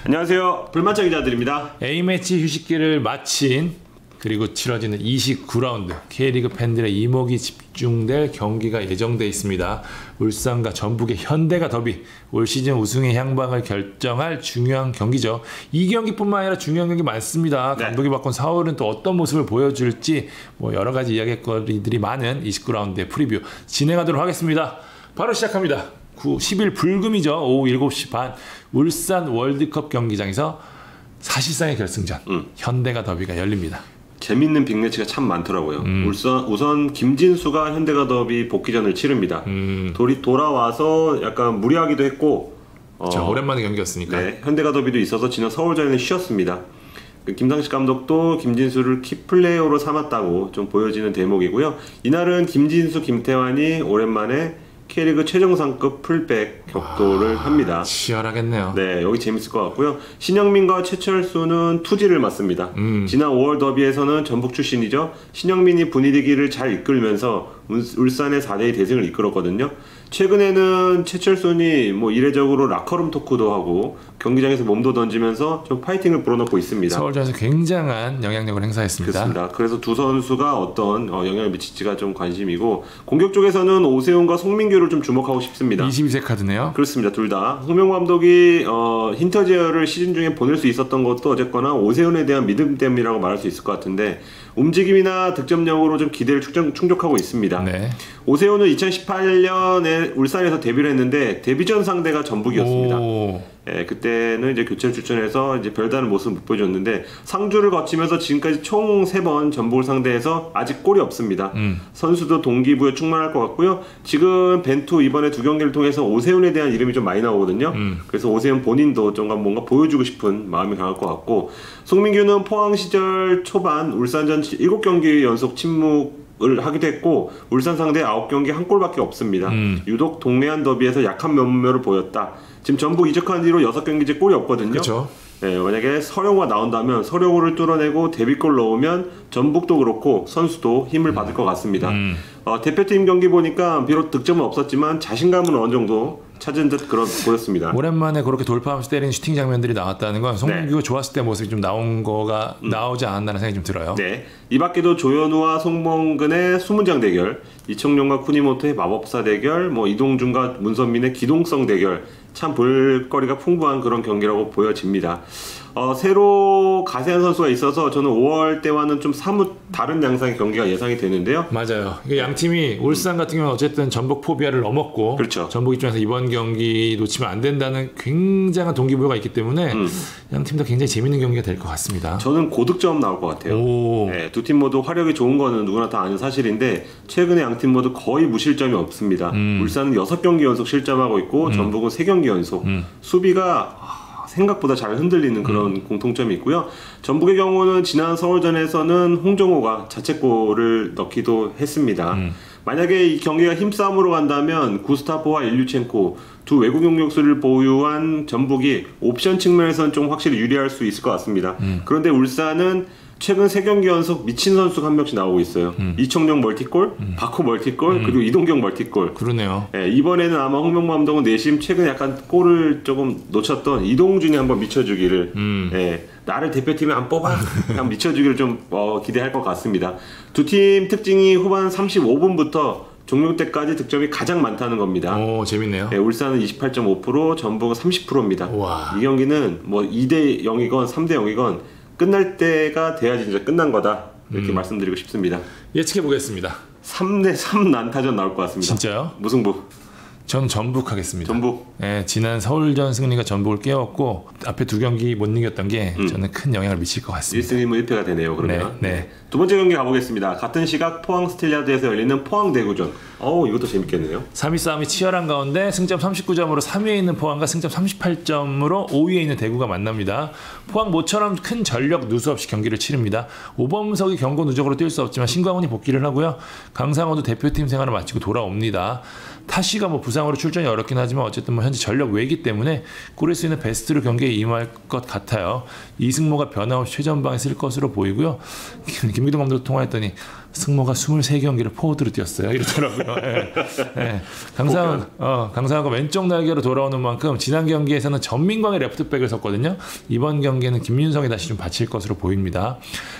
안녕하세요. 불만차 기자들입니다. A매치 휴식기를 마친 그리고 치러지는 29라운드 K리그 팬들의 이목이 집중될 경기가 예정돼 있습니다. 울산과 전북의 현대가 더비, 올 시즌 우승의 향방을 결정할 중요한 경기죠. 이 경기뿐만 아니라 중요한 경기 많습니다. 감독이 바꾼 사울은 또 어떤 모습을 보여줄지 여러 가지 이야기거리들이 많은 29라운드의 프리뷰 진행하도록 하겠습니다. 바로 시작합니다. 10일 불금이죠. 오후 7시 반 울산 월드컵 경기장에서 사실상의 결승전 현대가 더비가 열립니다. 재밌는 빅매치가 참 많더라고요. 우선 김진수가 현대가 더비 복귀전을 치릅니다. 돌아와서 약간 무리하기도 했고 오랜만에 경기였으니까. 네, 현대가 더비도 있어서 지난 서울전에는 쉬었습니다. 김상식 감독도 김진수를 키플레이어로 삼았다고 좀 보여지는 대목이고요. 이날은 김진수, 김태환이 오랜만에 K리그 최정상급 풀백 격돌을 합니다. 치열하겠네요. 네, 여기 재밌을 것 같고요. 신영민과 최철수는 투지를 맡습니다. 지난 5월 더비에서는 전북 출신이죠. 신영민이 분위기를 잘 이끌면서 울산의 4대2 대승을 이끌었거든요. 최근에는 최철순이 이례적으로 라커룸 토크도 하고 경기장에서 몸도 던지면서 좀 파이팅을 불어넣고 있습니다. 서울전에서 굉장한 영향력을 행사했습니다. 그렇습니다. 그래서 두 선수가 어떤 영향을 미칠지가 좀 관심이고, 공격 쪽에서는 오세훈과 송민규를 좀 주목하고 싶습니다. 22세 카드네요. 그렇습니다. 둘 다. 홍명보 감독이 힌터지어를 시즌 중에 보낼 수 있었던 것도 어쨌거나 오세훈에 대한 믿음 때문이라고 말할 수 있을 것 같은데, 움직임이나 득점력으로 좀 기대를 충족하고 있습니다. 네. 오세훈은 2018년에 울산에서 데뷔를 했는데 데뷔전 상대가 전북이었습니다. 예, 그때는 이제 교체를 추천해서 이제 별다른 모습을 못 보여줬는데, 상주를 거치면서 지금까지 총 3번 전북을 상대해서 아직 골이 없습니다. 선수도 동기부여 충만할 것 같고요. 지금 벤투 이번에 2경기를 통해서 오세훈에 대한 이름이 좀 많이 나오거든요. 그래서 오세훈 본인도 좀 뭔가 보여주고 싶은 마음이 강할 것 같고, 송민규는 포항 시절 초반 울산전 7경기 연속 침묵을 하기도 했고, 울산 상대 9경기 한 골밖에 없습니다. 유독 동래안 더비에서 약한 면모를 보였다. 지금 전북 이적한 뒤로 6경기째 골이 없거든요. 그렇죠. 네, 만약에 서령우가 나온다면 서령우를 뚫어내고 데뷔골 넣으면 전북도 그렇고 선수도 힘을 받을 것 같습니다. 대표팀 경기 보니까 비록 득점은 없었지만 자신감은 어느 정도 찾은 듯 보였습니다. 오랜만에 그렇게 돌파하면서 때리는 슈팅 장면들이 나왔다는 건 송민규가 좋았을 때 모습이 좀 나오지 않았나는 생각이 좀 들어요. 네, 이 밖에도 조현우와 송범근의 수문장 대결, 이청용과 쿠니모토의 마법사 대결, 이동준과 문선민의 기동성 대결, 참 볼거리가 풍부한 그런 경기라고 보여집니다. 새로 가세한 선수가 있어서 저는 5월 때와는 좀 사뭇 다른 양상의 경기가 예상이 되는데요. 맞아요. 양 팀이 울산 같은 경우는 어쨌든 전북 포비아를 넘었고, 그렇죠. 전북 입장에서 이번 경기 놓치면 안 된다는 굉장한 동기부여가 있기 때문에 양 팀 다 굉장히 재밌는 경기가 될 것 같습니다. 저는 고득점 나올 것 같아요. 네, 두 팀 모두 화력이 좋은 거는 누구나 다 아는 사실인데, 최근에 양 팀 모두 거의 무실점이 없습니다. 울산은 6경기 연속 실점하고 있고 전북은 3경기 연속. 수비가 생각보다 잘 흔들리는 그런 공통점이 있고요. 전북의 경우는 지난 서울전에서는 홍정호가 자책골을 넣기도 했습니다. 만약에 이 경기가 힘싸움으로 간다면 구스타포와 일류첸코 두 외국 용역수를 보유한 전북이 옵션 측면에서는 좀 확실히 유리할 수 있을 것 같습니다. 그런데 울산은 최근 3경기 연속 미친 선수가 한 명씩 나오고 있어요. 이청용 멀티골, 바코 멀티골, 그리고 이동경 멀티골. 그러네요. 네, 이번에는 아마 홍명보 감독은 내심 최근에 약간 골을 조금 놓쳤던 이동준이 한번 미쳐주기를, 나를 대표팀에 안 뽑아 한번 미쳐주기를 좀 기대할 것 같습니다. 두 팀 특징이 후반 35분부터 종료 때까지 득점이 가장 많다는 겁니다. 오, 재밌네요. 네, 울산은 28.5%, 전북은 30%입니다. 우와. 이 경기는 2대 0이건 3대 0이건 끝날 때가 돼야지 진짜 끝난 거다, 이렇게 말씀드리고 싶습니다. 예측해 보겠습니다. 3대 3 난타전 나올 것 같습니다. 진짜요? 무승부. 전 전북 하겠습니다. 전북. 네, 지난 서울전 승리가 전북을 깨웠고 앞에 2경기 못 이겼던 게 저는 큰 영향을 미칠 것 같습니다. 1승 1패가 되네요. 그러면. 네. 두 번째 경기 가보겠습니다. 같은 시각 포항 스틸리아드에서 열리는 포항 대구전. 이것도 재밌겠네요. 3위 싸움이 치열한 가운데 승점 39점으로 3위에 있는 포항과 승점 38점으로 5위에 있는 대구가 만납니다. 포항 모처럼 큰 전력 누수 없이 경기를 치릅니다. 오범석이 경고 누적으로 뛸 수 없지만 신광훈이 복귀를 하고요. 강상호도 대표팀 생활을 마치고 돌아옵니다. 타시가 부상으로 출전이 어렵긴 하지만 어쨌든 현재 전력 외기 때문에 꾸릴 수 있는 베스트로 경기에 임할 것 같아요. 이승모가 변함없이 최전방에 쓸 것으로 보이고요. 김기동 감독도 통화했더니 승모가 23경기를 포워드로 뛰었어요. 이러더라고요. 예. 예. 강상호가 왼쪽 날개로 돌아오는 만큼 지난 경기에서는 전민광이 레프트백을 섰거든요. 이번 경기에는 김윤성이 다시 좀 받칠 것으로 보입니다.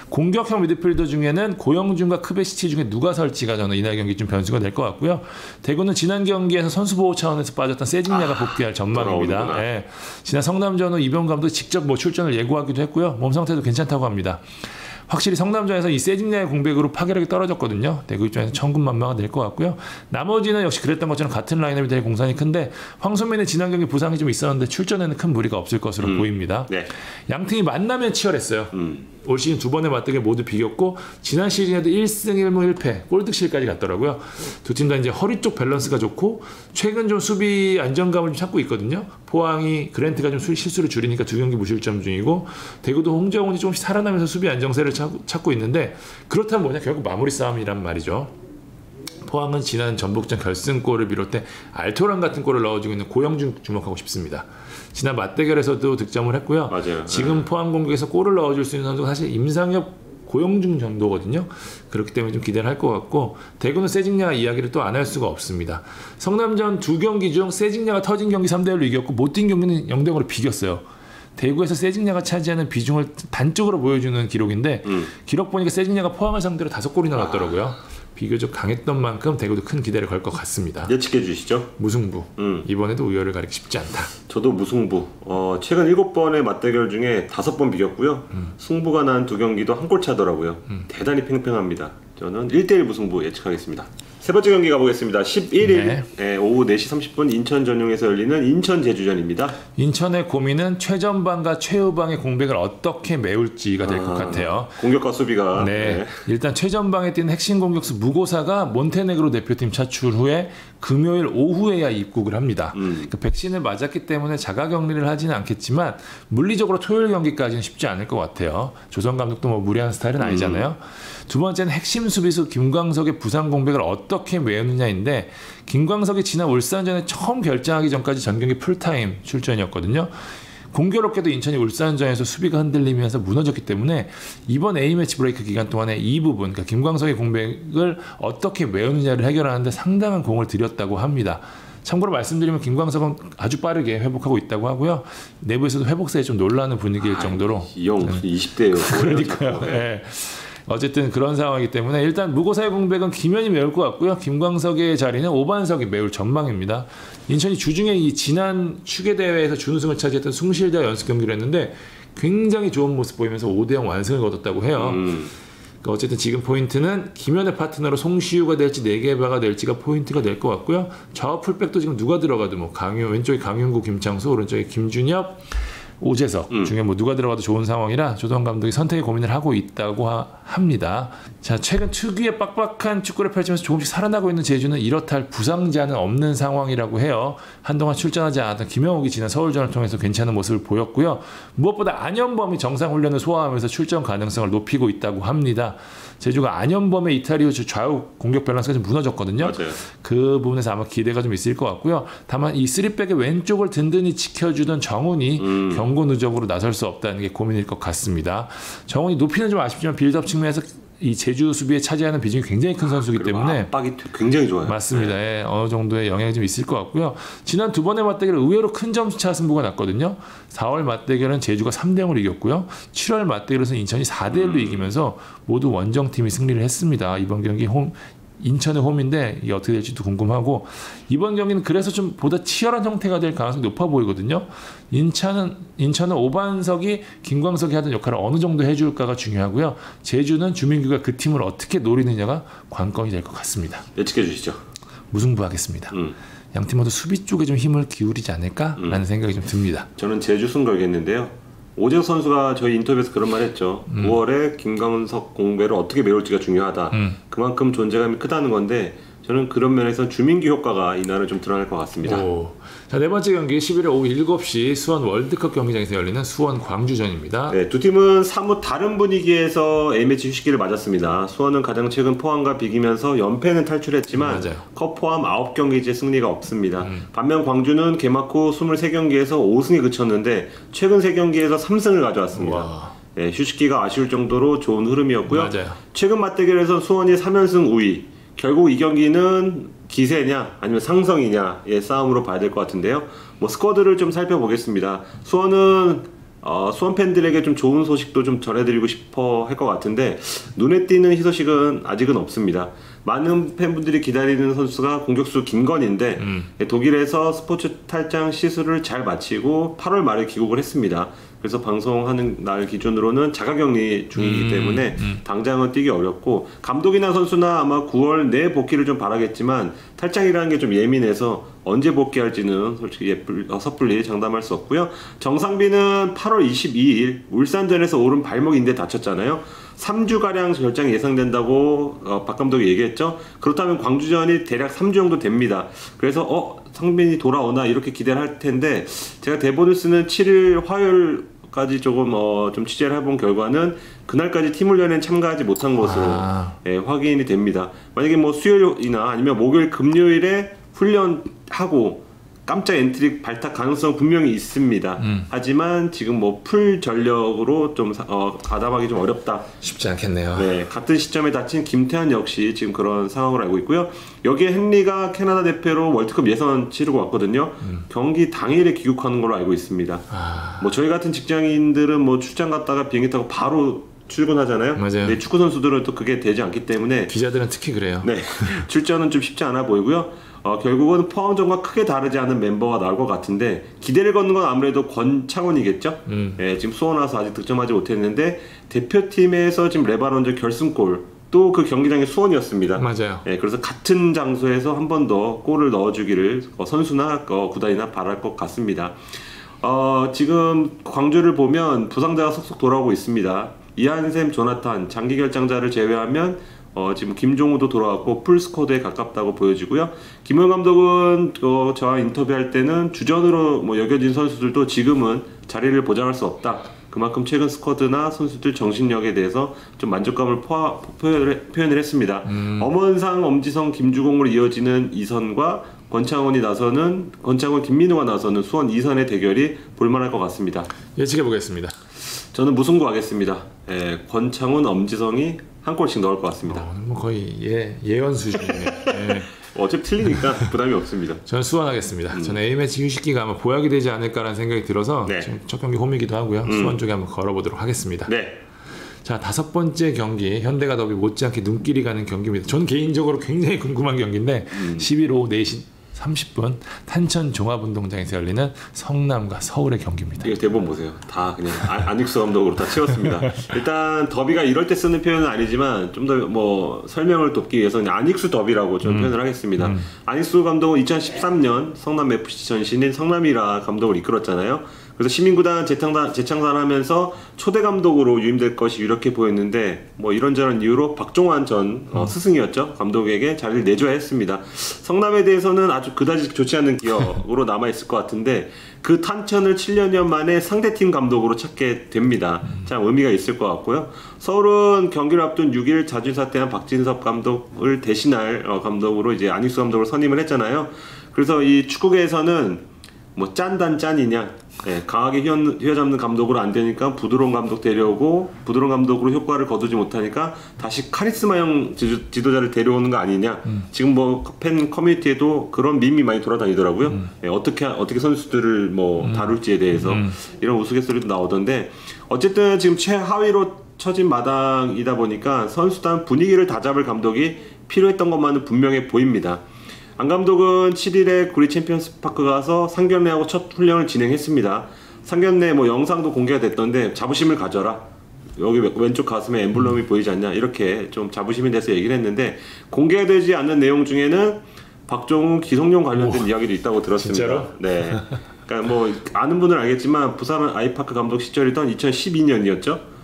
공격형 미드필더 중에는 고영준과 크베시치 중에 누가 설지가 저는 이날 경기 좀 변수가 될 것 같고요. 대구는 지난 경기에서 선수 보호 차원에서 빠졌던 세징야가 복귀할 전망입니다. 예. 지난 성남전 후 이병 감독이 직접 출전을 예고하기도 했고요. 몸 상태도 괜찮다고 합니다. 확실히 성남전에서 이 세징야의 공백으로 파괴력이 떨어졌거든요. 대구 입장에서 천군만마가 될 것 같고요. 나머지는 역시 그랬던 것처럼 같은 라인업이 될 공산이 큰데 황선민의 지난 경기 부상이 좀 있었는데 출전에는 큰 무리가 없을 것으로 보입니다. 네. 양 팀이 만나면 치열했어요. 올 시즌 두 번의 맞대결 모두 비겼고 지난 시즌에도 1승 1무 1패 골득실까지 갔더라고요. 두 팀 다 이제 허리 쪽 밸런스가 좋고 최근 좀 수비 안정감을 좀 찾고 있거든요. 포항이 그랜트가 좀 실수를 줄이니까 두 경기 무실점 중이고 대구도 홍정훈이 조금씩 살아나면서 수비 안정세를 찾고 있는데 그렇다면 뭐냐 결국 마무리 싸움이란 말이죠. 포항은 지난 전북전 결승골을 비롯해 알토란 같은 골을 넣어주고 있는 고영준 주목하고 싶습니다. 지난 맞대결에서도 득점을 했고요. 맞아요. 지금 포항 공격에서 골을 넣어줄 수 있는 선수가 사실 임상엽, 고영준 정도거든요. 그렇기 때문에 좀 기대를 할 것 같고 대구는 세징야 이야기를 또 안 할 수가 없습니다. 성남전 두 경기 중 세징야가 터진 경기 3대1로 이겼고 못 뛴 경기는 0대0으로 비겼어요. 대구에서 세징야가 차지하는 비중을 단적으로 보여주는 기록인데 기록 보니까 세징야가 포항을 상대로 5골이나 넣었더라고요. 비교적 강했던 만큼 대구도 큰 기대를 걸 것 같습니다. 예측해 주시죠. 무승부. 이번에도 우열을 가리기 쉽지 않다. 저도 무승부. 최근 7번의 맞대결 중에 5번 비겼고요. 승부가 난 두 경기도 한 골 차더라고요. 대단히 팽팽합니다. 저는 1대1 무승부 예측하겠습니다. 세 번째 경기 가보겠습니다. 11일 오후 4시 30분 인천 전용에서 열리는 인천 제주전입니다. 인천의 고민은 최전방과 최후방의 공백을 어떻게 메울지가 될 것 같아요. 공격과 수비가. 네. 일단 최전방에 뛰는 핵심 공격수 무고사가 몬테네그로 대표팀 차출 후에 금요일 오후에야 입국을 합니다. 그러니까 백신을 맞았기 때문에 자가격리를 하지는 않겠지만 물리적으로 토요일 경기까지는 쉽지 않을 것 같아요. 조선 감독도 뭐 무리한 스타일은 아니잖아요. 두 번째는 핵심 수비수 김광석의 부상 공백을 어떻게 메우느냐인데 김광석이 지난 울산전에 처음 결장하기 전까지 전경기 풀타임 출전이었거든요. 공교롭게도 인천이 울산전에서 수비가 흔들리면서 무너졌기 때문에 이번 A매치 브레이크 기간 동안에 이 부분, 그러니까 김광석의 공백을 어떻게 메우느냐를 해결하는데 상당한 공을 들였다고 합니다. 참고로 말씀드리면 김광석은 아주 빠르게 회복하고 있다고 하고요. 내부에서도 회복세에 좀 놀라는 분위기일 정도로. 이 형 무슨 20대예요. 그러니까요. 네. 어쨌든 그런 상황이기 때문에 일단 무고사의 공백은 김현이 메울 것 같고요. 김광석의 자리는 오반석이 메울 전망입니다. 인천이 주중에 이 지난 추계대회에서 준우승을 차지했던 숭실대와 연습 경기를 했는데 굉장히 좋은 모습 보이면서 5대0 완승을 거뒀다고 해요. 그러니까 어쨌든 지금 포인트는 김현의 파트너로 송시우가 될지 네게바가 될지가 포인트가 될 것 같고요. 좌우 풀백도 지금 누가 들어가도 뭐 왼쪽에 강윤구, 김창수, 오른쪽에 김준엽, 오재석 중에 뭐 누가 들어가도 좋은 상황이라 조던 감독이 선택에 고민을 하고 있다고 합니다. 자, 최근 특유의 빡빡한 축구를 펼치면서 조금씩 살아나고 있는 제주는 이렇다 할 부상자는 없는 상황이라고 해요. 한동안 출전하지 않았던 김영욱이 지난 서울전을 통해서 괜찮은 모습을 보였고요. 무엇보다 안현범이 정상훈련을 소화하면서 출전 가능성을 높이고 있다고 합니다. 제주가 안현범의 이탈 이후 좌우 공격 밸런스가 좀 무너졌거든요. 맞아요. 그 부분에서 아마 기대가 좀 있을 것 같고요. 다만 이 3백의 왼쪽을 든든히 지켜주던 정훈이 경고 누적으로 나설 수 없다는 게 고민일 것 같습니다. 정훈이 높이는 좀 아쉽지만 빌드업 측면에서 이 제주 수비에 차지하는 비중이 굉장히 큰 선수이기 때문에 압박이 굉장히 좋아요. 맞습니다. 예, 어느 정도의 영향이 좀 있을 것 같고요. 지난 두 번의 맞대결은 의외로 큰 점수차 승부가 났거든요. 4월 맞대결은 제주가 3대0으로 이겼고요. 7월 맞대결에서 인천이 4대1로 이기면서 모두 원정팀이 승리를 했습니다. 이번 경기 인천의 홈인데 이게 어떻게 될지도 궁금하고 이번 경기는 그래서 좀 보다 치열한 형태가 될 가능성이 높아 보이거든요. 인천은 오반석이 김광석이 하던 역할을 어느 정도 해줄까가 중요하고요. 제주는 주민규가 그 팀을 어떻게 노리느냐가 관건이 될 것 같습니다. 예측해 주시죠. 무승부하겠습니다. 양 팀 모두 수비 쪽에 좀 힘을 기울이지 않을까라는 생각이 좀 듭니다. 저는 제주 승 걸겠는데요. 오재석 선수가 저희 인터뷰에서 그런 말 했죠. 9월에 김광석 공백을 어떻게 메울지가 중요하다. 그만큼 존재감이 크다는 건데 저는 그런 면에서 주민규 효과가 이날은 좀 드러날 것 같습니다. 자, 네 번째 경기 11일 오후 7시 수원 월드컵 경기장에서 열리는 수원 광주전입니다. 네, 두 팀은 사뭇 다른 분위기에서 A매치 휴식기를 맞았습니다. 수원은 가장 최근 포항과 비기면서 연패는 탈출했지만 컵 포함 9경기째 승리가 없습니다. 반면 광주는 개막 후 23경기에서 5승에 그쳤는데 최근 3경기에서 3승을 가져왔습니다. 휴식기가 아쉬울 정도로 좋은 흐름이었고요. 맞아요. 최근 맞대결에서 수원이 3연승 우위. 결국 이 경기는 기세냐 아니면 상성이냐의 싸움으로 봐야 될 것 같은데요. 뭐 스쿼드를 좀 살펴보겠습니다. 수원 팬들에게 좀 좋은 소식도 좀 전해드리고 싶어 할 것 같은데 눈에 띄는 희소식은 아직은 없습니다. 많은 팬분들이 기다리는 선수가 공격수 김건희인데 독일에서 스포츠 탈장 시술을 잘 마치고 8월 말에 귀국을 했습니다. 그래서 방송하는 날 기준으로는 자가격리 중이기 때문에 당장은 뛰기 어렵고 감독이나 선수나 아마 9월 내 복귀를 좀 바라겠지만 탈장이라는 게 좀 예민해서 언제 복귀할지는 솔직히 섣불리 장담할 수 없고요. 정상빈은 8월 22일 울산전에서 오른 발목인데 다쳤잖아요. 3주가량 결장이 예상된다고 박 감독이 얘기했죠. 그렇다면 광주전이 대략 3주 정도 됩니다. 그래서 상빈이 돌아오나 이렇게 기대를 할 텐데 제가 대본을 쓰는 7일 화요일까지 조금 좀 취재를 해본 결과는 그날까지 팀 훈련에 참가하지 못한 것으로 확인이 됩니다. 만약에 뭐 수요일이나 아니면 목요일 금요일에 훈련하고 깜짝 엔트리 발탁 가능성 분명히 있습니다. 하지만 지금 뭐 풀 전력으로 좀 가담하기 좀 어렵다. 쉽지 않겠네요. 네, 같은 시점에 다친 김태환 역시 지금 그런 상황을 알고 있고요. 여기에 헨리가 캐나다 대표로 월드컵 예선 치르고 왔거든요. 경기 당일에 귀국하는 걸로 알고 있습니다. 뭐 저희 같은 직장인들은 뭐 출장 갔다가 비행기 타고 바로 출근하잖아요. 맞아요. 네, 축구 선수들은 또 그게 되지 않기 때문에 기자들은 특히 그래요. 네, 출전은 좀 쉽지 않아 보이고요. 결국은 포항전과 크게 다르지 않은 멤버가 나올 것 같은데 기대를 걷는 건 아무래도 권창훈이겠죠. 지금 수원 와서 아직 득점하지 못했는데 대표팀에서 지금 레바논전 결승골 또 그 경기장이 수원이었습니다. 맞아요. 그래서 같은 장소에서 한 번 더 골을 넣어주기를 선수나 구단이나 바랄 것 같습니다. 지금 광주를 보면 부상자가 속속 돌아오고 있습니다. 이한샘, 조나탄, 장기 결장자를 제외하면 지금 김종우도 돌아왔고 풀 스쿼드에 가깝다고 보여지고요. 김호영 감독은 저와 인터뷰할 때는 주전으로 뭐 여겨진 선수들도 지금은 자리를 보장할 수 없다. 그만큼 최근 스쿼드나 선수들 정신력에 대해서 좀 만족감을 표현을 했습니다. 엄원상, 엄지성, 김주공으로 이어지는 2선과 권창훈, 김민우가 나서는 수원 2선의 대결이 볼만할 것 같습니다. 예측해 보겠습니다. 저는 무승부 하겠습니다. 권창훈, 엄지성이 한 골씩 넣을 것 같습니다. 뭐 거의 예언 수준이네요. 어차피 틀리니까 부담이 없습니다. 저는 수원하겠습니다. 저는 A매치 휴식기가 아마 보약이 되지 않을까라는 생각이 들어서 지금 첫 경기 홈이기도 하고요. 수원 쪽에 한번 걸어보도록 하겠습니다. 네. 자, 5번째 경기 현대가 더비 못지않게 눈길이 가는 경기입니다. 전 개인적으로 굉장히 궁금한 경기인데 11일 오후 4시 30분 탄천 종합운동장에서 열리는 성남과 서울의 경기입니다. 이거 대본 보세요. 다 그냥 안익수 감독으로 다 채웠습니다. 일단 더비가 이럴 때 쓰는 표현은 아니지만 좀 더 뭐 설명을 돕기 위해서 그냥 안익수 더비라고 좀 표현을 하겠습니다. 안익수 감독은 2013년 성남 FC 전신인 성남이라 감독을 이끌었잖아요. 그래서 시민구단 재창단하면서 초대 감독으로 유임될 것이 유력해 보였는데 뭐 이런저런 이유로 박종환 전 스승이었죠. 감독에게 자리를 내줘야 했습니다. 성남에 대해서는 아주 그다지 좋지 않은 기억으로 남아있을 것 같은데 그 탄천을 7년 만에 상대팀 감독으로 찾게 됩니다. 참 의미가 있을 것 같고요. 서울은 경기를 앞둔 6일 자진 사퇴한 박진섭 감독을 대신할 감독으로 이제 안익수 감독을 선임을 했잖아요. 그래서 이 축구계에서는 뭐 짠이냐 강하게 휘어잡는 감독으로 안 되니까 부드러운 감독 데려오고 부드러운 감독으로 효과를 거두지 못하니까 다시 카리스마형 지도자를 데려오는 거 아니냐. 지금 뭐 팬 커뮤니티에도 그런 밈이 많이 돌아다니더라고요. 어떻게 선수들을 뭐 다룰지에 대해서 이런 우스갯소리도 나오던데 어쨌든 지금 최하위로 처진 마당이다 보니까 선수단 분위기를 다잡을 감독이 필요했던 것만은 분명해 보입니다. 안 감독은 7일에 구리 챔피언스 파크 가서 상견례하고 첫 훈련을 진행했습니다. 상견례 뭐 영상도 공개가 됐던데 자부심을 가져라. 여기 왼쪽 가슴에 엠블럼이 보이지 않냐. 이렇게 좀 자부심이 돼서 얘기를 했는데 공개가 되지 않는 내용 중에는 박종훈, 기성용 관련된 이야기도 있다고 들었습니다. 진짜로? 네. 그러니까 뭐 아는 분은 알겠지만 부산 아이파크 감독 시절이던 2012년이었죠.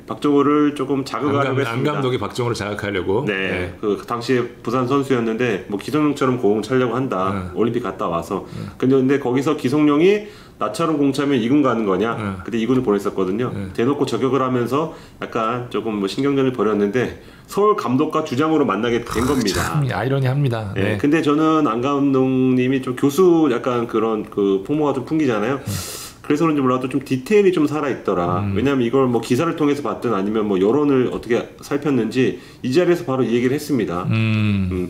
박종호를 조금 자극하려고 했습니다. 안 감독이 박종호를 자극하려고. 그 당시에 부산 선수였는데 뭐 기성용처럼 공 차려고 한다. 올림픽 갔다 와서. 근데 거기서 기성용이 나처럼 공 차면 2군 가는 거냐? 그때 2군을 보냈었거든요. 대놓고 저격을 하면서 약간 조금 뭐 신경전을 벌였는데 서울 감독과 주장으로 만나게 된 겁니다. 참 아이러니합니다. 근데 저는 안 감독님이 좀 교수 약간 그런 그 풍모가 좀 풍기잖아요. 그래서 그런지 몰라도 좀 디테일이 좀 살아있더라. 왜냐하면 이걸 뭐 기사를 통해서 봤든 아니면 뭐 여론을 어떻게 살폈는지 이 자리에서 바로 이 얘기를 했습니다.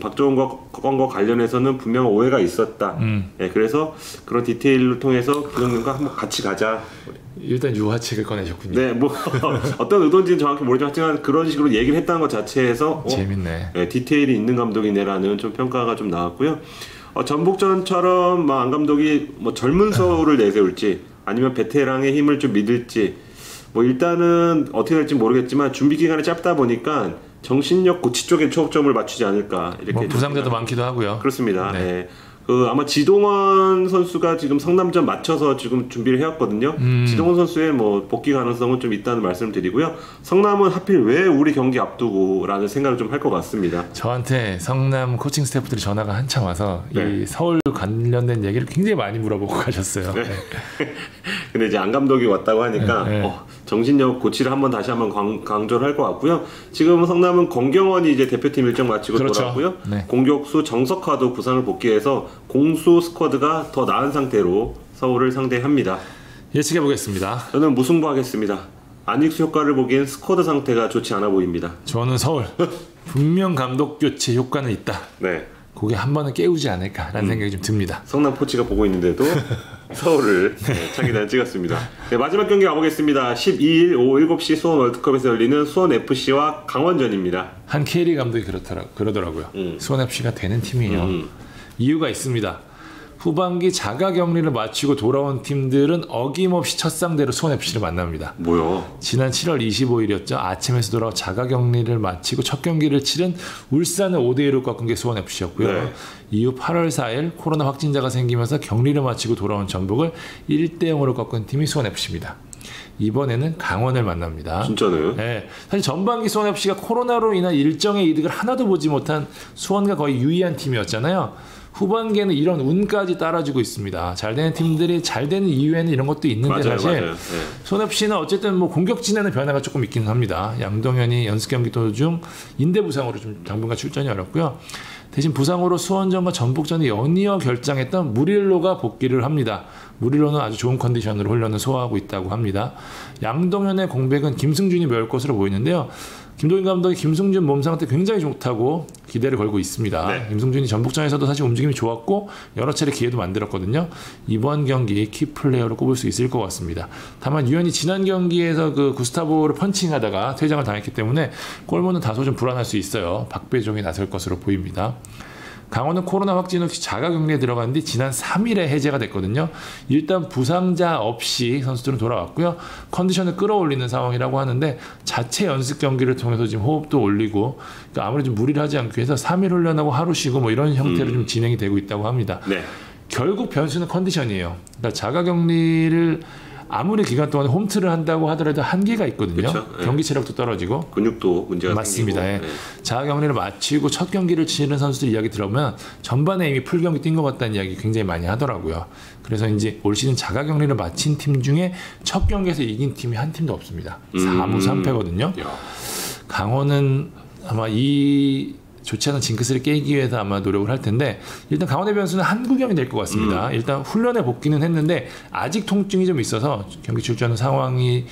박정훈 건과 관련해서는 분명 오해가 있었다. 네, 그래서 그런 디테일을 통해서 김동균과 한번 같이 가자. 일단 유화책을 꺼내셨군요. 네, 뭐 어떤 의도인지는 정확히 모르지만 그런 식으로 얘기를 했다는 것 자체에서 재밌네. 네, 디테일이 있는 감독이네라는 좀 평가가 좀 나왔고요. 전북전처럼 안 감독이 뭐 젊은 서울을 내세울지 아니면 베테랑의 힘을 좀 믿을지 뭐 일단은 어떻게 될지 모르겠지만 준비 기간이 짧다 보니까 정신력 고치 쪽에 초점을 맞추지 않을까 이렇게. 뭐 부상자도 많기도 하고요. 그렇습니다. 네. 네. 아마 지동원 선수가 지금 성남전 맞춰서 지금 준비를 해왔거든요. 지동원 선수의 뭐 복귀 가능성은 좀 있다는 말씀을 드리고요. 성남은 하필 왜 우리 경기 앞두고라는 생각을 좀 할 것 같습니다. 저한테 성남 코칭 스태프들이 전화가 한참 와서 네. 이 서울 관련된 얘기를 굉장히 많이 물어보고 가셨어요. 네. 근데 이제 안 감독이 왔다고 하니까 네. 정신력 고치를 다시 한번 강조를 할 것 같고요. 지금 성남은 권경원이 이제 대표팀 일정 마치고 그렇죠. 돌아왔고요. 네. 공격수 정석화도 부상을 복귀해서 공수 스쿼드가 더 나은 상태로 서울을 상대합니다. 예측해 보겠습니다. 저는 무승부하겠습니다. 안익수 효과를 보기엔 스쿼드 상태가 좋지 않아 보입니다. 저는 서울 분명 감독 교체 효과는 있다. 네. 그게 한 번은 깨우지 않을까라는 생각이 좀 듭니다. 성남 코치가 보고 있는데도 서울을 차기단을 찍었습니다. 네, 마지막 경기 가보겠습니다. 12일 오후 7시 수원 월드컵에서 열리는 수원 FC와 강원전입니다. 한 K리그 감독이 그러더라고요. 수원 FC가 되는 팀이에요. 이유가 있습니다. 후반기 자가격리를 마치고 돌아온 팀들은 어김없이 첫 상대로 수원 FC를 만납니다. 뭐요? 지난 7월 25일이었죠. 아침에서 돌아와 자가격리를 마치고 첫 경기를 치른 울산을 5대1로 꺾은 게 수원 FC였고요. 네. 이후 8월 4일 코로나 확진자가 생기면서 격리를 마치고 돌아온 전북을 1대0으로 꺾은 팀이 수원 FC입니다. 이번에는 강원을 만납니다. 진짜네요? 네, 사실 전반기 수원 FC가 코로나로 인한 일정의 이득을 하나도 보지 못한 수원과 거의 유의한 팀이었잖아요. 후반기에는 이런 운까지 따라주고 있습니다. 잘 되는 팀들이 잘 되는 이유에는 이런 것도 있는데 맞아요, 사실 맞아요. 네. 수원 FC는 어쨌든 뭐 공격진에는 변화가 조금 있기는 합니다. 양동현이 연습 경기 도중 인대 부상으로 좀 당분간 출전이 어렵고요. 대신 부상으로 수원전과 전북전이 연이어 결장했던 무릴로가 복귀를 합니다. 무릴로는 아주 좋은 컨디션으로 훈련을 소화하고 있다고 합니다. 양동현의 공백은 김승준이 메울 것으로 보이는데요. 김동인 감독이 김승준 몸 상태 굉장히 좋다고 기대를 걸고 있습니다. 네. 김승준이 전북전에서도 사실 움직임이 좋았고 여러 차례 기회도 만들었거든요. 이번 경기 키플레이어로 꼽을 수 있을 것 같습니다. 다만 유현이 지난 경기에서 그 구스타보를 펀칭하다가 퇴장을 당했기 때문에 골문은 다소 좀 불안할 수 있어요. 박배종이 나설 것으로 보입니다. 강원은 코로나 확진 없이 자가격리에 들어간 뒤 지난 3일에 해제가 됐거든요. 일단 부상자 없이 선수들은 돌아왔고요. 컨디션을 끌어올리는 상황이라고 하는데 자체 연습 경기를 통해서 지금 호흡도 올리고 그러니까 아무리 좀 무리를 하지 않기 위해서 3일 훈련하고 하루 쉬고 뭐 이런 형태로 좀 진행이 되고 있다고 합니다. 네. 결국 변수는 컨디션이에요. 그러니까 자가격리를 아무리 기간 동안 홈트를 한다고 하더라도 한계가 있거든요. 그쵸? 네. 경기 체력도 떨어지고 근육도 문제가 맞습니다. 생기고. 예. 자가격리를 마치고 첫 경기를 치는 선수들 이야기 들어보면 전반에 이미 풀경기 뛴 것 같다는 이야기 굉장히 많이 하더라고요. 그래서 이제 올 시즌 자가격리를 마친 팀 중에 첫 경기에서 이긴 팀이 한 팀도 없습니다. 4무 3패거든요. 야. 강원은 아마 이 좋지 않은 징크스를 깨기 위해서 아마 노력을 할 텐데 일단 강원의 변수는 한국경이 될 것 같습니다. 일단 훈련에 복귀는 했는데 아직 통증이 좀 있어서 경기 출전 상황을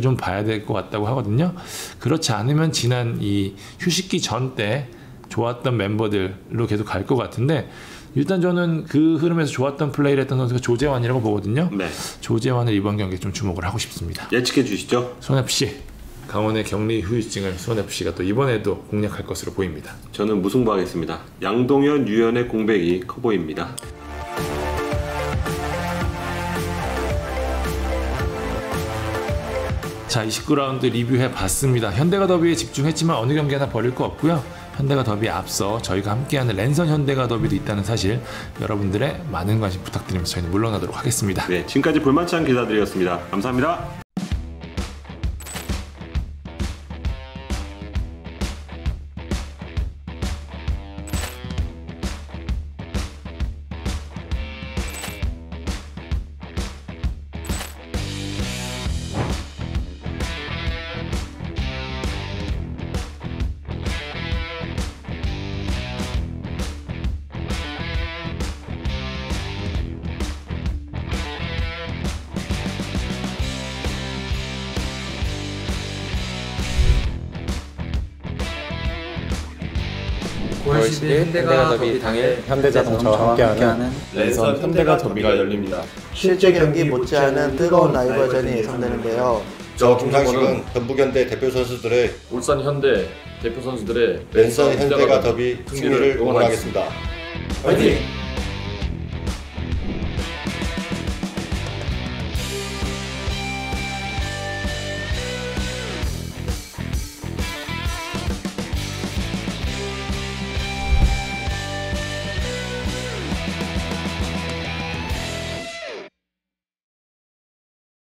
좀 봐야 될 것 같다고 하거든요. 그렇지 않으면 지난 이 휴식기 전 때 좋았던 멤버들로 계속 갈 것 같은데 일단 저는 그 흐름에서 좋았던 플레이를 했던 선수가 조재환이라고 보거든요. 네. 조재환을 이번 경기에 좀 주목을 하고 싶습니다. 예측해 주시죠. 손FC 강원의 격리 후유증을 손FC가 또 이번에도 공략할 것으로 보입니다. 저는 무승부하겠습니다. 양동현, 유현의 공백이 커 보입니다. 자, 29라운드 리뷰해 봤습니다. 현대가 더비에 집중했지만 어느 경기 하나 버릴 거 없고요. 현대가 더비에 앞서 저희가 함께하는 랜선 현대가 더비도 있다는 사실 여러분들의 많은 관심 부탁드리면서 저희는 물러나도록 하겠습니다. 네, 지금까지 볼만찬 기자들이었습니다. 감사합니다. 9월 10일 현대가 더비 당일 현대자동차와 함께하는 랜선 현대가 더비가 열립니다. 실제 경기 못지않은 뜨거운 라이벌전이 예상되는데요. 저 김상식은 전북현대 대표 선수들의 울산 현대 대표 선수들의 랜선 현대가 더비 승리를 응원하겠습니다. 화이팅!